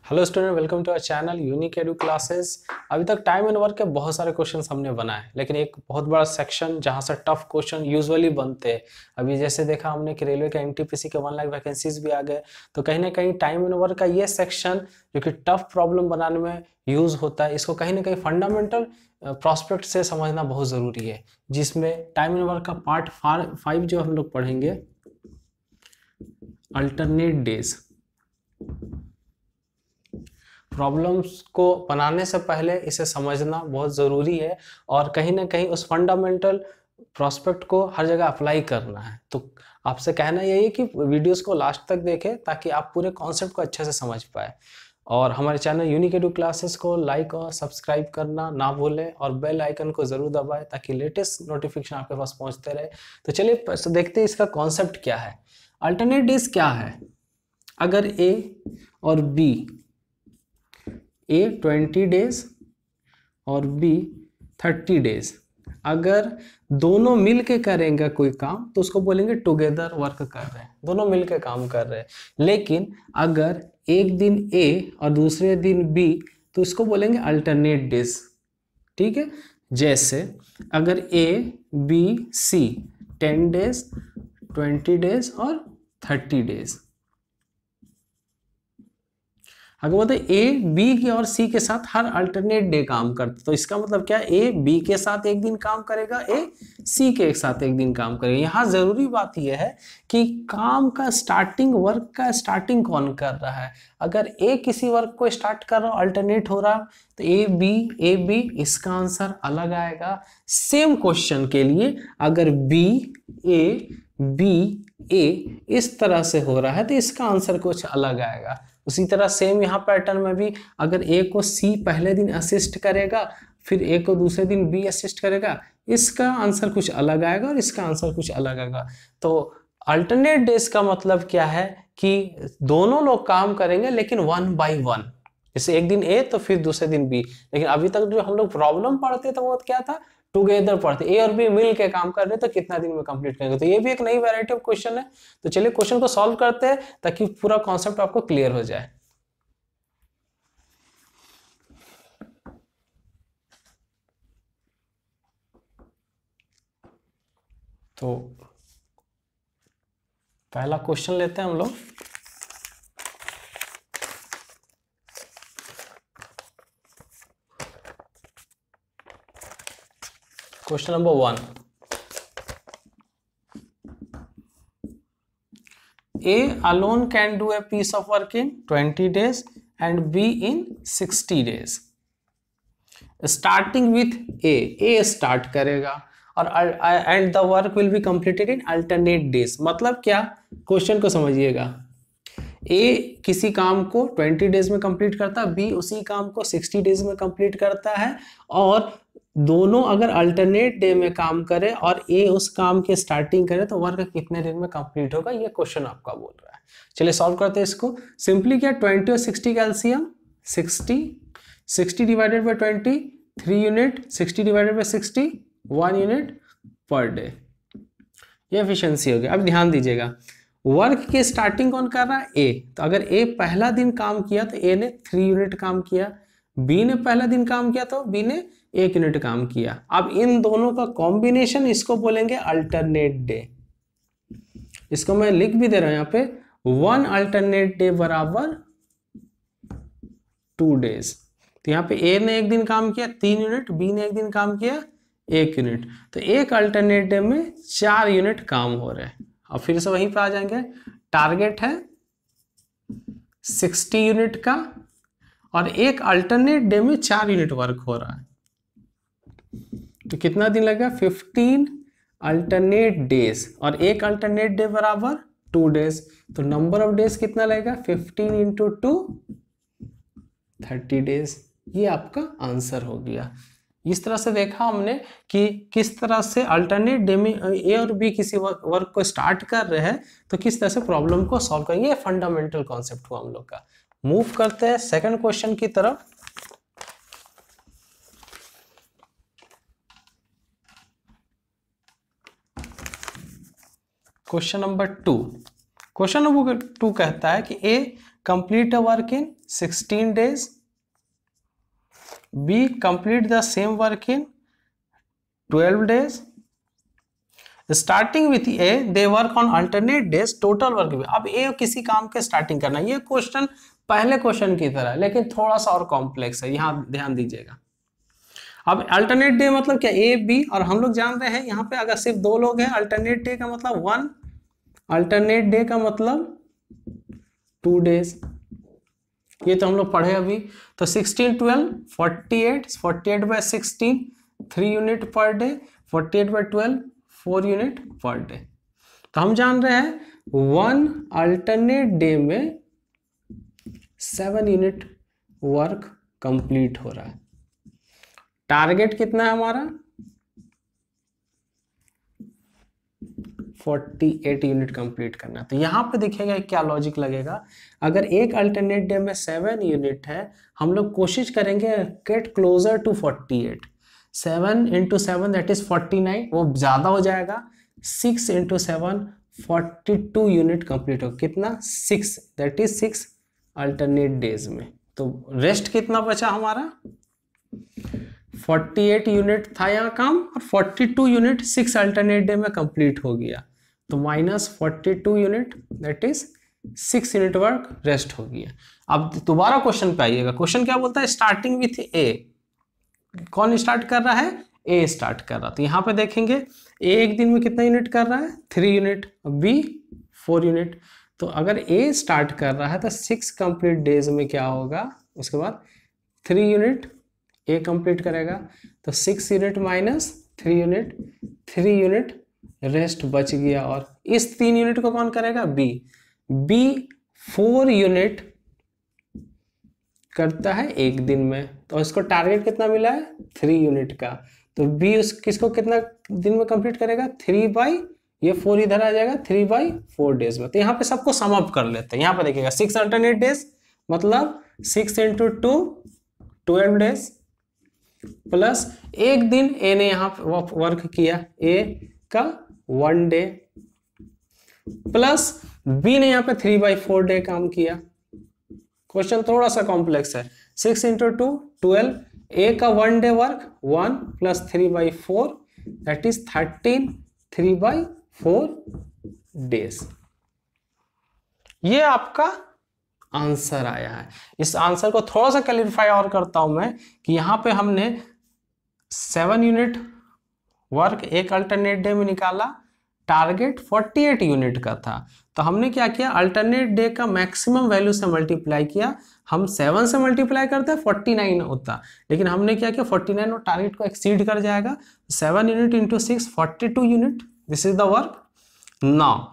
Hello student, welcome to our channel unique edu classes. अभी तक time and work के बहुत सारे क्वेश्चंस हमने बनाए, लेकिन एक बहुत बड़ा सेक्शन जहां से टफ क्वेश्चन यूजुअली बनते हैं। अभी जैसे देखा हमने कि रेलवे का एनटीपीसी के 1 लाख वैकेंसीज भी आ गए, तो कहीं ना कहीं टाइम एंड वर्क का ये सेक्शन जो कि टफ प्रॉब्लम बनाने में यूज होता है, इसको कहीं ना कहीं फंडामेंटल प्रोस्पेक्ट से समझना बहुत जरूरी है, जिसमें टाइम एंड वर्क का पार्ट 5 जो हम लोग पढ़ेंगे, अल्टरनेट डेज। प्रॉब्लम्स को बनाने से पहले इसे समझना बहुत ज़रूरी है और कहीं ना कहीं उस फंडामेंटल प्रोस्पेक्ट को हर जगह अप्लाई करना है। तो आपसे कहना यही है कि वीडियोस को लास्ट तक देखें ताकि आप पूरे कॉन्सेप्ट को अच्छे से समझ पाए। और हमारे चैनल यूनिक एडू क्लासेस को लाइक और सब्सक्राइब करना ना भूलें और बेल आइकन को ज़रूर दबाएं ताकि लेटेस्ट नोटिफिकेशन आपके पास पहुंचते रहे। तो चलिए देखते हैं इसका कॉन्सेप्ट क्या है। अल्टरनेट डेज क्या है? अगर ए और बी, ए 20 डेज और बी 30 डेज, अगर दोनों मिल के करेंगे कोई काम तो उसको बोलेंगे टुगेदर वर्क कर रहे हैं, दोनों मिल के काम कर रहे हैं। लेकिन अगर एक दिन ए और दूसरे दिन बी तो इसको बोलेंगे अल्टरनेट डेज। ठीक है, जैसे अगर A B C 10 days 20 days और 30 डेज, अगर बोलते ए बी और सी के साथ हर अल्टरनेट डे काम करते, तो इसका मतलब क्या, ए बी के साथ एक दिन काम करेगा, ए सी के साथ एक दिन काम करेगा। यहाँ जरूरी बात यह है कि काम का स्टार्टिंग, वर्क का स्टार्टिंग कौन कर रहा है। अगर ए किसी वर्क को स्टार्ट कर रहा हो, अल्टरनेट हो रहा, तो ए बी, इसका आंसर अलग आएगा। सेम क्वेश्चन के लिए अगर बी ए इस तरह से हो रहा है तो इसका आंसर कुछ अलग आएगा। उसी तरह सेम यहाँ पैटर्न में भी अगर ए को सी पहले दिन असिस्ट करेगा, फिर ए को दूसरे दिन बी असिस्ट करेगा, इसका आंसर कुछ अलग आएगा और इसका आंसर कुछ अलग आएगा। तो अल्टरनेट डेज का मतलब क्या है कि दोनों लोग काम करेंगे लेकिन 1 by 1, जैसे एक दिन ए तो फिर दूसरे दिन बी। लेकिन अभी तक जो हम लोग प्रॉब्लम पढ़ते थे वो क्या था, टुगेदर पढ़ते, ए और बी मिल के काम कर रहे तो कितना दिन में कंप्लीट करेंगे। तो ये भी एक नई वैरायटी ऑफ क्वेश्चन है। तो चलिए क्वेश्चन को सॉल्व करते हैं ताकि पूरा कॉन्सेप्ट आपको क्लियर हो जाए। तो पहला क्वेश्चन लेते हैं हम लोग। Question number 1, A alone can do a piece of work in 20 days and B in 60 days. Starting with A start करेगा और and the work will be completed in alternate days। मतलब क्या, क्वेश्चन को समझिएगा। A किसी काम को 20 days में कंप्लीट करता है, B उसी काम को 60 डेज में कंप्लीट करता है, और दोनों अगर अल्टरनेट डे में काम करे और ए उस काम के स्टार्टिंग करे तो वर्क कितने दिन में कंप्लीट होगा, ये क्वेश्चन आपका बोल रहा है। चलिए सॉल्व करते हैं इसको। सिंपली क्या, 20 और 60 का LCM 60 divided by 20 3 unit, 60 divided by 60 1 unit per day. ये एफिशिएंसी हो गया। अब ध्यान दीजिएगा, वर्क की स्टार्टिंग कौन कर रहा है, ए। तो अगर ए पहला दिन काम किया तो ए ने 3 यूनिट काम किया, बी ने पहला दिन काम किया तो बी ने 1 यूनिट काम किया। अब इन दोनों का कॉम्बिनेशन, इसको बोलेंगे अल्टरनेट डे। इसको मैं लिख भी दे रहा हूं यहाँ पे, 1 अल्टरनेट डे बराबर 2 डेज। तो यहाँ पे ए ने एक दिन काम किया 3 यूनिट, बी ने एक दिन काम किया 1 यूनिट, तो एक अल्टरनेट डे में 4 यूनिट काम हो रहे हैं। अब फिर से वहीं पे आ जाएंगे, टारगेट है 60 यूनिट का और एक अल्टरनेट डे में 4 यूनिट वर्क हो रहा है, तो कितना दिन लगेगा, 15 अल्टरनेट डेज, और एक अल्टरनेट डे बराबर 2 डेज। तो नंबर ऑफ डेज कितना लगेगा, 15 इंटू 2 30 डेज। ये आपका आंसर हो गया। इस तरह से देखा हमने कि किस तरह से अल्टरनेट डे में ए और बी किसी वर्क को स्टार्ट कर रहे हैं तो किस तरह से प्रॉब्लम को सॉल्व करेंगे। ये फंडामेंटल कॉन्सेप्ट हुआ हम लोग का। मूव करते हैं सेकंड क्वेश्चन की तरफ। क्वेश्चन नंबर 2, क्वेश्चन नंबर 2 कहता है कि A complete a work in 16 days, B complete the same work in 12 days, starting with A they work on alternate days, total work भी। अब ए किसी काम के स्टार्टिंग करना, ये क्वेश्चन पहले क्वेश्चन की तरह लेकिन थोड़ा सा और कॉम्प्लेक्स है, यहाँ ध्यान दीजिएगा। अब अल्टरनेट डे मतलब क्या, ए बी, और हम लोग जान रहे हैं यहाँ पे अगर सिर्फ 2 लोग हैं, अल्टरनेट डे का मतलब 1, अल्टरनेट डे का मतलब 2 days, ये तो हम लोग पढ़े अभी। तो 16 12 48, 48 by 16 3 unit per day, 48 by 12 4 unit per day. तो हम जान रहे हैं 1 अल्टरनेट डे में 7 यूनिट वर्क कंप्लीट हो रहा है। टारगेट कितना है हमारा, 48 यूनिट कंप्लीट करना। तो यहाँ पे दिखेगा क्या लॉजिक लगेगा, अगर एक अल्टरनेट डे में 7 यूनिट है, हम लोग कोशिश करेंगे get closer to 48। 7 into 7 that is 49, वो ज्यादा हो जाएगा। 6 into 7 42 यूनिट कंप्लीट हो, कितना 6, दैट इज 6 अल्टरनेट डेज में। तो रेस्ट कितना बचा हमारा, 48 यूनिट था यहाँ काम, और 42 यूनिट 6 अल्टरनेट डे में कंप्लीट हो गया। तो -42 unit that is 6 unit work rest हो गया। अब दोबारा क्वेश्चन पे आइएगा, क्वेश्चन क्या बोलता है, स्टार्टिंग विथ ए, कौन स्टार्ट कर रहा है, ए स्टार्ट कर रहा। तो यहाँ पे देखेंगे ए एक दिन में कितना यूनिट कर रहा है, 3 यूनिट, बी 4 यूनिट। तो अगर ए स्टार्ट कर रहा है तो 6 कंप्लीट डेज में क्या होगा, उसके बाद 3 यूनिट ए कंप्लीट करेगा। तो 6 unit minus 3 unit, 3 unit rest बच गया। और इस 3 यूनिट को कौन करेगा, बी। बी 4 यूनिट करता है एक दिन में, तो इसको टारगेट कितना मिला है, 3 यूनिट का। तो बी उस किसको कितना दिन में कंप्लीट करेगा, 3 बाई, ये 4 इधर आ जाएगा, 3 बाई 4 डेज में। तो यहाँ पे सबको सम अप कर लेते हैं। यहाँ पे देखिएगा 6 अल्टरनेट डेज मतलब 6 into 2 12 डेज, प्लस एक दिन ए ने यहाँ वर्क किया, ए का 1 डे, प्लस बी ने यहाँ पे 3 by 4 डे काम किया। क्वेश्चन थोड़ा सा कॉम्प्लेक्स है। 6 into 2 12, ए का 1 day work 1 plus 3 by 4 that is 13, 3 by 4 days. ये आपका आंसर आया है। इस आंसर को थोड़ा सा क्लैरिफाई और करता हूं मैं कि यहाँ पे हमने 7 यूनिट वर्क एक अल्टरनेट डे में निकाला, टारगेट 48 यूनिट का था। तो हमने क्या किया, अल्टरनेट डे का मैक्सिमम वैल्यू से मल्टीप्लाई किया। हम 7 से मल्टीप्लाई करते 49 होता, लेकिन हमने क्या किया 49 और टारगेट को एक्सीड कर जाएगा। 7 unit into 6 42 unit, this is the work. Now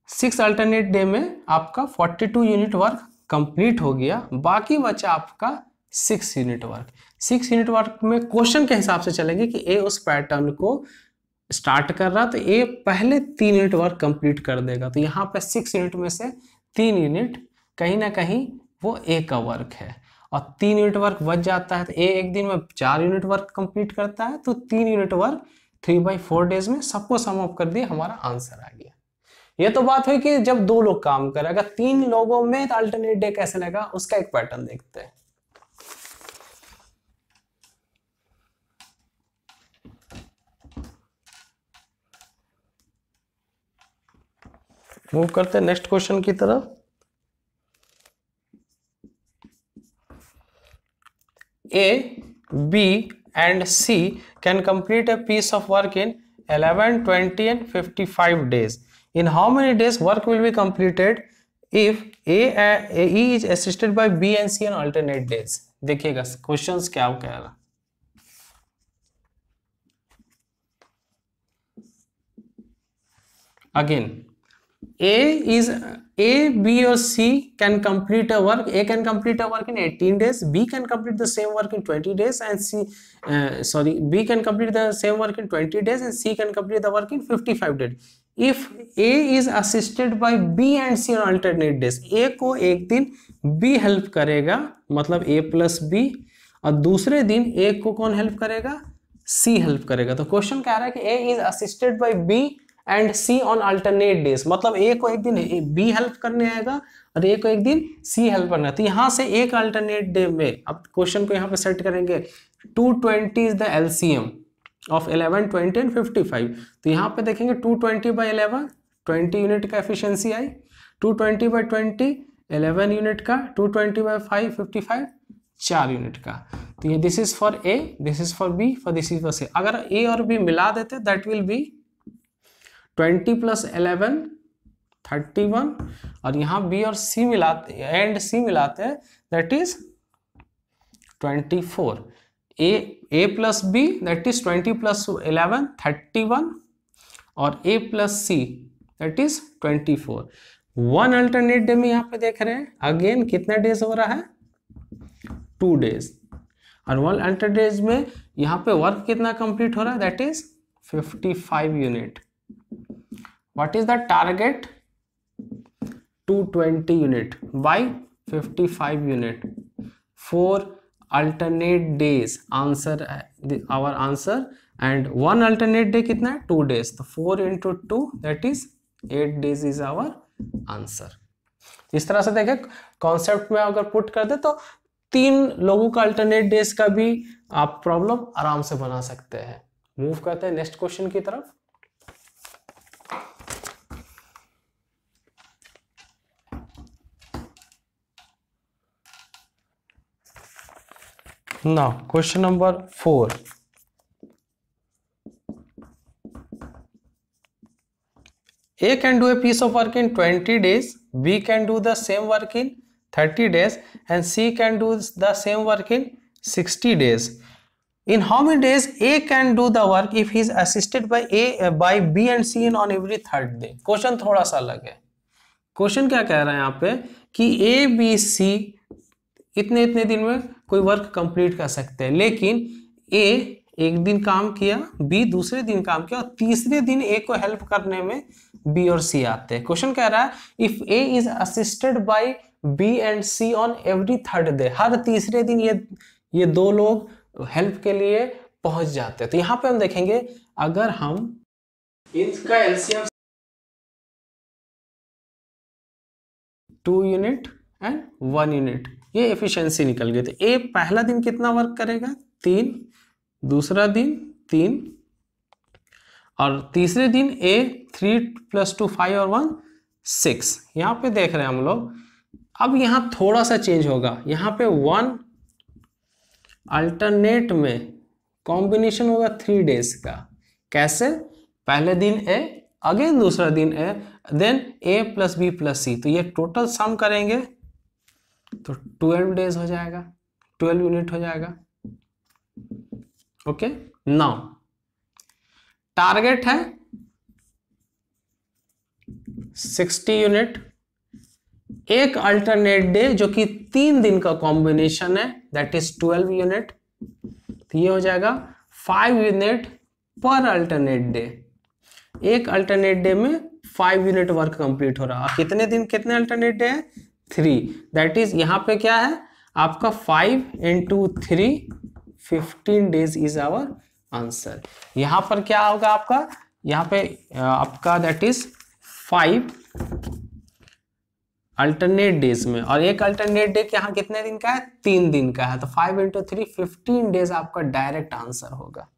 6 alternate day में आपका 42 यूनिट वर्क कंप्लीट हो गया, बाकी बचा आपका 6 यूनिट वर्क। 6 यूनिट वर्क में क्वेश्चन के हिसाब से चलेंगे कि ए उस पैटर्न को स्टार्ट कर रहा, तो ए पहले 3 यूनिट वर्क कंप्लीट कर देगा। तो यहाँ पे 6 यूनिट में से 3 यूनिट कहीं ना कहीं वो ए का वर्क है, और 3 यूनिट वर्क बच जाता है। तो ए एक दिन में 4 यूनिट वर्क कंप्लीट करता है, तो 3 यूनिट वर्क 3 by 4 डेज में सबको सम अप कर दिए, हमारा आंसर आ गया। ये तो बात हुई कि जब 2 लोग काम कर, अगर 3 लोगों में तो अल्टरनेट डे कैसे लगा, उसका एक पैटर्न देखते हैं। मूव करते हैं नेक्स्ट क्वेश्चन की तरफ। A, B and C can complete a piece of work in 11, 20 and 55 days. In how many days work will be completed if E is assisted by B and C on alternate days? देखिएगा questions क्या कह रहा। Again, A, B or C can complete a work. A can complete a work in 18 days. B can complete the same work in 20 days, and B can complete the same work in 20 days, and C can complete the work in 55 days. If A is assisted by B and C on alternate days, A को एक दिन B help करेगा, मतलब A plus B, और दूसरे दिन A को कौन हेल्प करेगा, C हेल्प करेगा। तो क्वेश्चन कह रहा है कि A is assisted by B and C on alternate days, मतलब ए को एक दिन बी हेल्प करने आएगा और ए को एक दिन सी हेल्प करना। तो यहाँ से एक अल्टरनेट डे में, अब क्वेश्चन को यहाँ पे सेट करेंगे, 220 is the LCM of 11, 20 and 55। तो यहाँ पे देखेंगे 220 बाई 11 20 यूनिट का एफिशिएंसी आई, 220 बाई 20 11 यूनिट का, 220 बाई 5 55 4 यूनिट का। तो ये this is for A, this is for B, for this is for C. अगर ए और बी मिला देते दैट विल बी 20 प्लस 11 31, और यहाँ बी और सी मिलाते एंड सी मिलाते हैं that is 24। A plus B that is 20 plus 11 31, और A plus C that is 24। One alternate day में यहाँ पे देख रहे हैं अगेन कितने डेज हो रहा है, 2 डेज, और वन अल्टरनेट डेज में यहाँ पे वर्क कितना कंप्लीट हो रहा है, that is 55 unit. What is the target, 220 unit by 55 unit, 4 alternate days, answer our answer, and one alternate day कितना है, 2 days, तो 4 into 2 that is 8 days is our answer. इस तरह से देखें कॉन्सेप्ट में अगर पुट कर दे तो 3 लोगों का अल्टरनेट डेज का भी आप प्रॉब्लम आराम से बना सकते हैं। मूव करते हैं नेक्स्ट क्वेश्चन की तरफ। Now question number 4. A can do a piece of work in 20 days, B can do the same work in 30 days, and C can do the same work in 60 days. In how many days A can do the work if he is assisted by B and C on every third day? Question थोड़ा सा अलग है। Question क्या कह रहा है यहाँ पे कि A, B, C इतने इतने दिन में कोई वर्क कंप्लीट कर सकते हैं, लेकिन ए एक दिन काम किया, बी दूसरे दिन काम किया, और तीसरे दिन ए को हेल्प करने में बी और सी आते हैं। क्वेश्चन कह रहा है if A is assisted by B and C on every third day, हर तीसरे दिन ये 2 लोग हेल्प के लिए पहुंच जाते हैं। तो यहाँ पे हम देखेंगे अगर हम इनका एलसीएम 2 यूनिट एंड 1 यूनिट, ये एफिशिएंसी निकल गई। तो ए पहला दिन कितना वर्क करेगा, 3, दूसरा दिन 3, और तीसरे दिन ए 3 + 2 5 और 1 6। यहाँ पे देख रहे हैं हम लोग, अब यहाँ थोड़ा सा चेंज होगा, यहाँ पे 1 अल्टरनेट में कॉम्बिनेशन होगा 3 डेज का। कैसे, पहले दिन ए, अगेन दूसरा दिन ए, देन ए प्लस बी प्लस सी, तो ये टोटल सम करेंगे तो 12 डेज हो जाएगा, 12 यूनिट हो जाएगा। ओके, नाउ टारगेट है 60 यूनिट, एक अल्टरनेट डे जो कि 3 दिन का कॉम्बिनेशन है दैट इज 12 यूनिट, तो ये हो जाएगा 5 यूनिट पर अल्टरनेट डे। एक अल्टरनेट डे में 5 यूनिट वर्क कंप्लीट हो रहा है। कितने दिन कितने अल्टरनेट डे है, 3, दैट इज यहाँ पे क्या है आपका 5 × 3 15 डेज इज आवर आंसर। यहाँ पर क्या होगा आपका, यहाँ पे आपका दैट इज 5 अल्टरनेट डेज में, और एक अल्टरनेट डे यहाँ कितने दिन का है, 3 दिन का है, तो 5 × 3 15 डेज आपका डायरेक्ट आंसर होगा।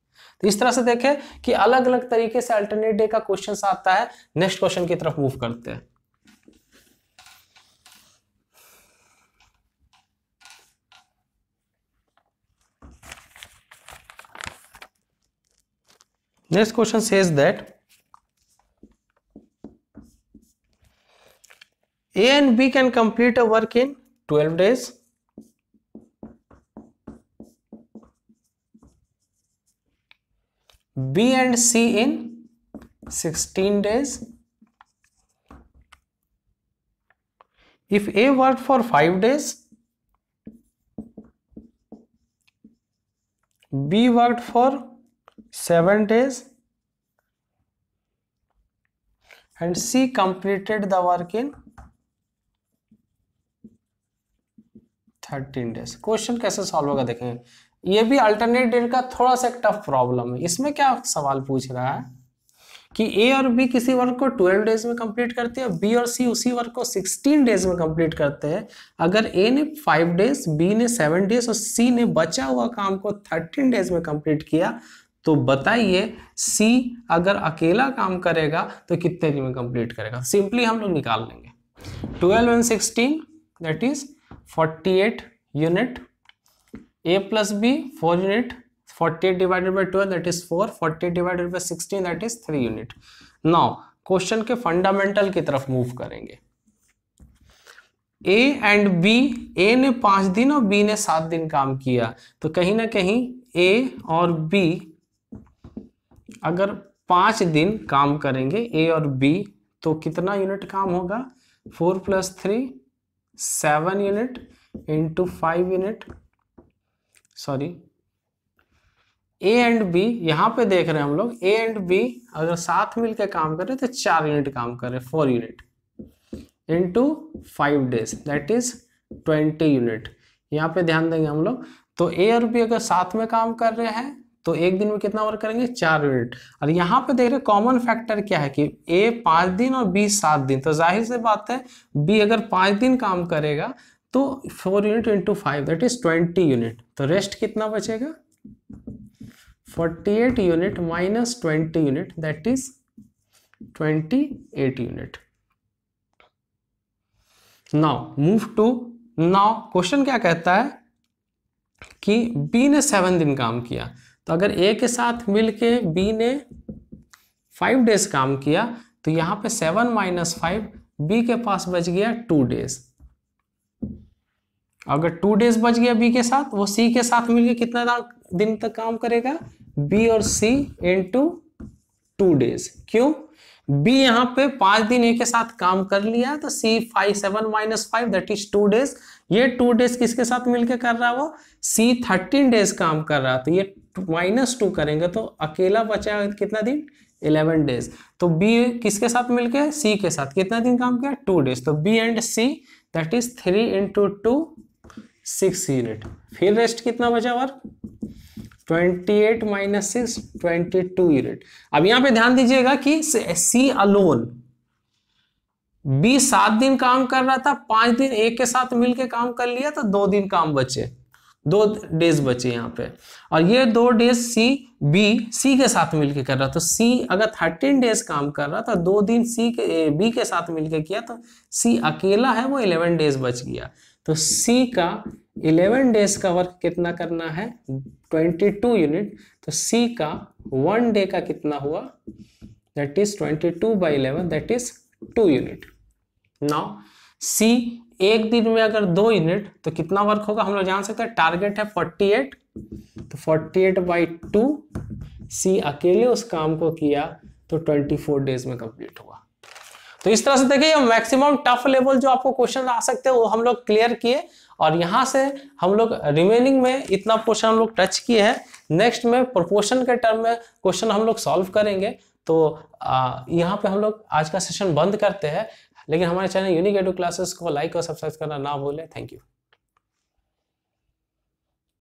तो इस तरह से देखें कि अलग अलग तरीके से अल्टरनेट डे का क्वेश्चन आता है। नेक्स्ट क्वेश्चन की तरफ मूव करते हैं। Next question says that A and B can complete a work in 12 days. B and C in 16 days. If A worked for 5 days, B worked for 7 days, and C completed the work in 13 days. Question कैसे solve होगा देखेंगे। ये भी alternate day का थोड़ा सा एक tough problem है। इसमें क्या सवाल पूछ रहा है कि ए और बी किसी वर्क को 12 डेज में कंप्लीट करते हैं, बी और सी उसी वर्क को 16 डेज में कंप्लीट करते हैं। अगर ए ने 5 डेज, बी ने 7 डेज और सी ने बचा हुआ काम को 13 डेज में कंप्लीट किया, तो बताइए सी अगर अकेला काम करेगा तो कितने दिन में कंप्लीट करेगा। सिंपली हम लोग निकाल लेंगे 12 and 16 that is 48 unit, A plus B 4 unit, 48 divided by 12 that is 4, 48 divided by 16 that is 3 unit. Now question के फंडामेंटल की तरफ मूव करेंगे। ए एंड बी, ए ने 5 दिन और बी ने 7 दिन काम किया, तो कहीं ना कहीं ए और बी अगर 5 दिन काम करेंगे ए और बी, तो कितना यूनिट काम होगा, 4 + 3 7 unit into 5 unit, sorry A and B, यहाँ पे देख रहे हैं हम लोग ए एंड बी अगर साथ मिलकर काम कर रहे तो 4 यूनिट काम कर रहे, 4 unit into 5 days that is 20 unit. यहाँ पे ध्यान देंगे हम लोग, तो ए और बी अगर साथ में काम कर रहे हैं तो एक दिन में कितना वर्क करेंगे, 4 यूनिट। और यहाँ पे देख रहे हैं कॉमन फैक्टर क्या है कि ए 5 दिन और बी 7 दिन, तो जाहिर सी बात है बी अगर 5 दिन काम करेगा तो 4 unit into 5 that is 20 unit. तो रेस्ट कितना बचेगा, 48 unit minus 20 unit that is 28 unit. Now move to, now question क्या कहता है कि बी ने 7 दिन काम किया, तो अगर ए के साथ मिलके बी ने 5 डेज काम किया, तो यहाँ पे 7 - 5 बी के पास बच गया 2 डेज। अगर 2 डेज बच गया बी के साथ, वो सी के साथ मिलके कितना दिन तक काम करेगा, बी और सी इंटू 2 डेज। क्यों, बी यहाँ पे 5 दिन ए के साथ काम कर लिया, तो सी 7 - 5 दैट इज 2 डेज। ये 2 डेज किसके साथ मिलके कर रहा है, वो सी 13 डेज काम कर रहा है, तो ये -2 करेंगे तो अकेला बचा कितना दिन, 11 डेज। तो बी किसके साथ मिलके, सी के साथ कितना दिन काम किया, 2 डेज। तो B and C that is 3 into 2 6 unit. फिर रेस्ट कितना बचा वर्क, 28 - 6 22 यूनिट। अब यहाँ पे ध्यान दीजिएगा कि सी अलोन, बी 7 दिन काम कर रहा था, 5 दिन एक के साथ मिलके काम कर लिया, तो 2 दिन काम बचे, 2 डेज बचे यहाँ पे। और ये 2 डेज सी बी सी के साथ मिलके कर रहा, तो सी अगर 13 डेज काम कर रहा था, 2 दिन सी के बी के साथ मिलके किया, तो सी अकेला है वो 11 डेज बच गया। तो सी का 11 डेज का वर्क कितना करना है, 22 यूनिट। तो सी का 1 डे का कितना हुआ, that is 22/11 that is 2 unit. Now see एक दिन में अगर 2 यूनिट, तो कितना वर्क होगा हम लोग जान सकते हैं, टारगेट है 48, तो 48/2 सी अकेले उस काम को किया तो 24 डेज में कंप्लीट हुआ। तो इस तरह से देखिए मैक्सिमम टफ लेवल जो आपको क्वेश्चन आ सकते हैं वो हम लोग क्लियर किए, और यहाँ से हम लोग रिमेनिंग में इतना पोर्शन हम लोग टच किए हैं। नेक्स्ट में प्रोपोर्शन के टर्म में क्वेश्चन हम लोग सॉल्व करेंगे। तो यहाँ पे हम लोग आज का सेशन बंद करते हैं, लेकिन हमारे चैनल यूनिक एडु क्लासेस को लाइक और सब्सक्राइब करना ना भूलें। Thank you.